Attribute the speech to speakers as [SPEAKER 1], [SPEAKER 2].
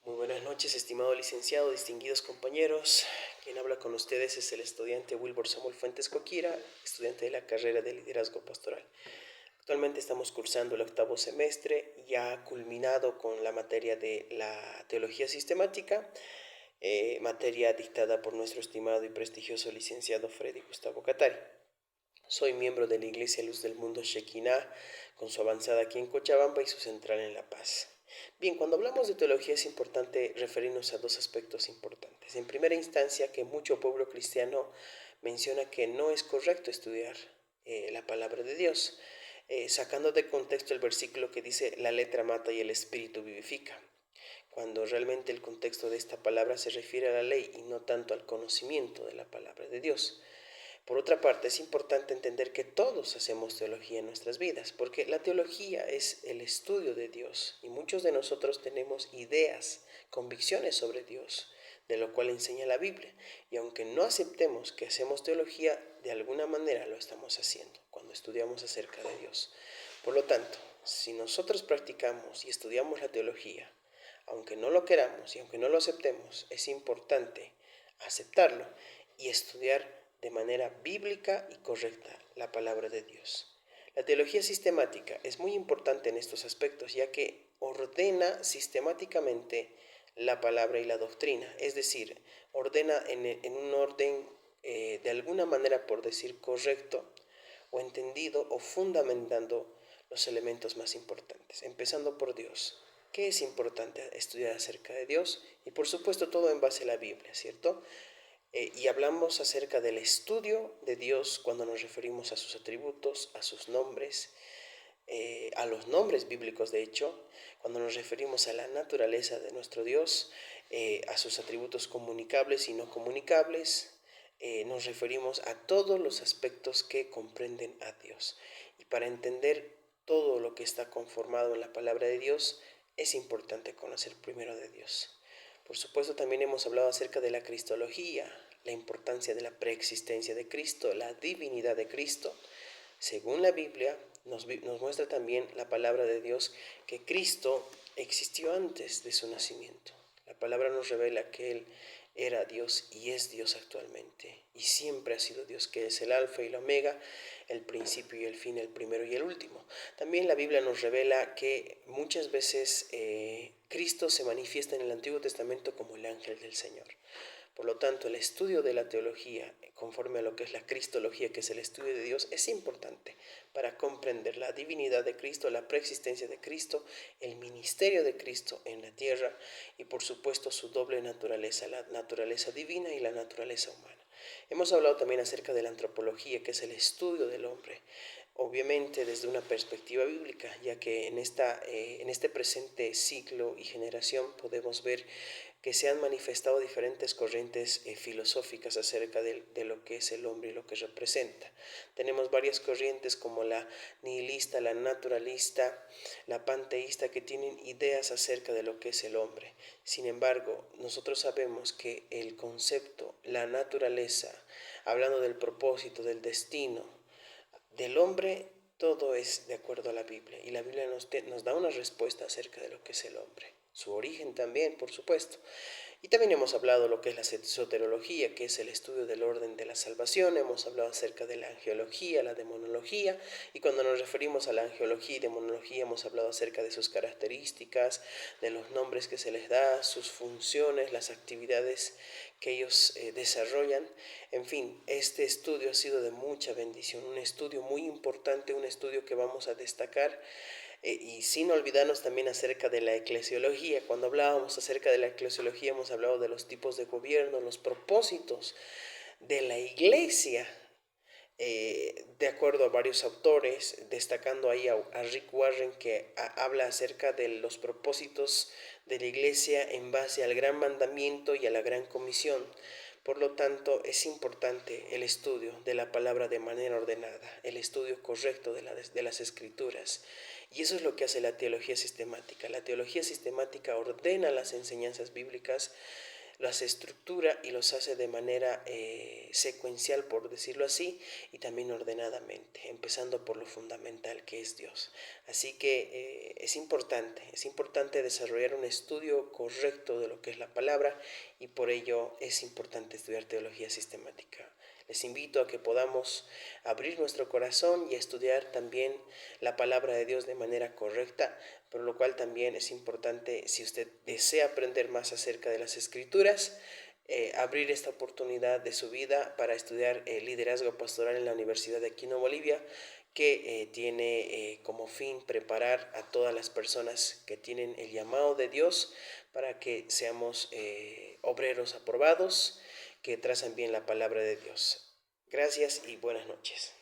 [SPEAKER 1] Muy buenas noches, estimado licenciado, distinguidos compañeros. Quien habla con ustedes es el estudiante Wilbur Samuel Fuentes Coquira, estudiante de la carrera de Liderazgo Pastoral. Actualmente estamos cursando el 8º semestre, ya culminado con la materia de la teología sistemática, materia dictada por nuestro estimado y prestigioso licenciado Freddy Gustavo Catari. Soy miembro de la Iglesia Luz del Mundo Shekinah, con su avanzada aquí en Cochabamba y su central en La Paz. Bien, cuando hablamos de teología es importante referirnos a dos aspectos importantes. En primera instancia, que mucho pueblo cristiano menciona que no es correcto estudiar la palabra de Dios, sacando de contexto el versículo que dice la letra mata y el espíritu vivifica, cuando realmente el contexto de esta palabra se refiere a la ley y no tanto al conocimiento de la palabra de Dios. Por otra parte, es importante entender que todos hacemos teología en nuestras vidas, porque la teología es el estudio de Dios y muchos de nosotros tenemos ideas, convicciones sobre Dios, de lo cual enseña la Biblia. Y aunque no aceptemos que hacemos teología, de alguna manera lo estamos haciendo cuando estudiamos acerca de Dios. Por lo tanto, si nosotros practicamos y estudiamos la teología, aunque no lo queramos y aunque no lo aceptemos, es importante aceptarlo y estudiar de manera bíblica y correcta la palabra de Dios. La teología sistemática es muy importante en estos aspectos, ya que ordena sistemáticamente la palabra y la doctrina, es decir, ordena en un orden de alguna manera, por decir, correcto o entendido o fundamentando los elementos más importantes, empezando por Dios. ¿Qué es importante estudiar acerca de Dios? Y por supuesto todo en base a la Biblia, ¿cierto? Y hablamos acerca del estudio de Dios cuando nos referimos a sus atributos, a sus nombres, a los nombres bíblicos de hecho, cuando nos referimos a la naturaleza de nuestro Dios, a sus atributos comunicables y no comunicables, nos referimos a todos los aspectos que comprenden a Dios. Y para entender todo lo que está conformado en la palabra de Dios, es importante conocer primero de Dios. Por supuesto, también hemos hablado acerca de la cristología, la importancia de la preexistencia de Cristo, la divinidad de Cristo. Según la Biblia, nos muestra también la palabra de Dios que Cristo existió antes de su nacimiento. La palabra nos revela que Él era Dios y es Dios actualmente. Y siempre ha sido Dios, que es el alfa y el omega, el principio y el fin, el primero y el último. También la Biblia nos revela que muchas veces Cristo se manifiesta en el Antiguo Testamento como el ángel del Señor. Por lo tanto, el estudio de la teología, conforme a lo que es la cristología, que es el estudio de Dios, es importante para comprender la divinidad de Cristo, la preexistencia de Cristo, el ministerio de Cristo en la tierra y por supuesto su doble naturaleza, la naturaleza divina y la naturaleza humana. Hemos hablado también acerca de la antropología, que es el estudio del hombre, obviamente desde una perspectiva bíblica, ya que en este presente ciclo y generación podemos ver que se han manifestado diferentes corrientes filosóficas acerca de lo que es el hombre y lo que representa. Tenemos varias corrientes como la nihilista, la naturalista, la panteísta, que tienen ideas acerca de lo que es el hombre. Sin embargo, nosotros sabemos que el concepto, la naturaleza, hablando del propósito, del destino del hombre, todo es de acuerdo a la Biblia. Y la Biblia nos da una respuesta acerca de lo que es el hombre. Su origen también, por supuesto. Y también hemos hablado de lo que es la soterología, que es el estudio del orden de la salvación. Hemos hablado acerca de la angeología, la demonología. Y cuando nos referimos a la angeología y demonología, hemos hablado acerca de sus características, de los nombres que se les da, sus funciones, las actividades que ellos desarrollan. En fin, este estudio ha sido de mucha bendición, un estudio muy importante, un estudio que vamos a destacar. Y sin olvidarnos también acerca de la eclesiología. Cuando hablábamos acerca de la eclesiología hemos hablado de los tipos de gobierno, los propósitos de la iglesia, de acuerdo a varios autores, destacando ahí a Rick Warren, que habla acerca de los propósitos de la iglesia en base al gran mandamiento y a la gran comisión. Por lo tanto, es importante el estudio de la palabra de manera ordenada, el estudio correcto de las escrituras. Y eso es lo que hace la teología sistemática. La teología sistemática ordena las enseñanzas bíblicas, las estructura y los hace de manera secuencial, por decirlo así, y también ordenadamente, empezando por lo fundamental que es Dios. Así que es importante desarrollar un estudio correcto de lo que es la palabra, y por ello es importante estudiar teología sistemática. Les invito a que podamos abrir nuestro corazón y estudiar también la palabra de Dios de manera correcta, por lo cual también es importante, si usted desea aprender más acerca de las Escrituras, abrir esta oportunidad de su vida para estudiar liderazgo pastoral en la Universidad de Quino, Bolivia, que tiene como fin preparar a todas las personas que tienen el llamado de Dios para que seamos obreros aprobados, que trazan bien la palabra de Dios. Gracias y buenas noches.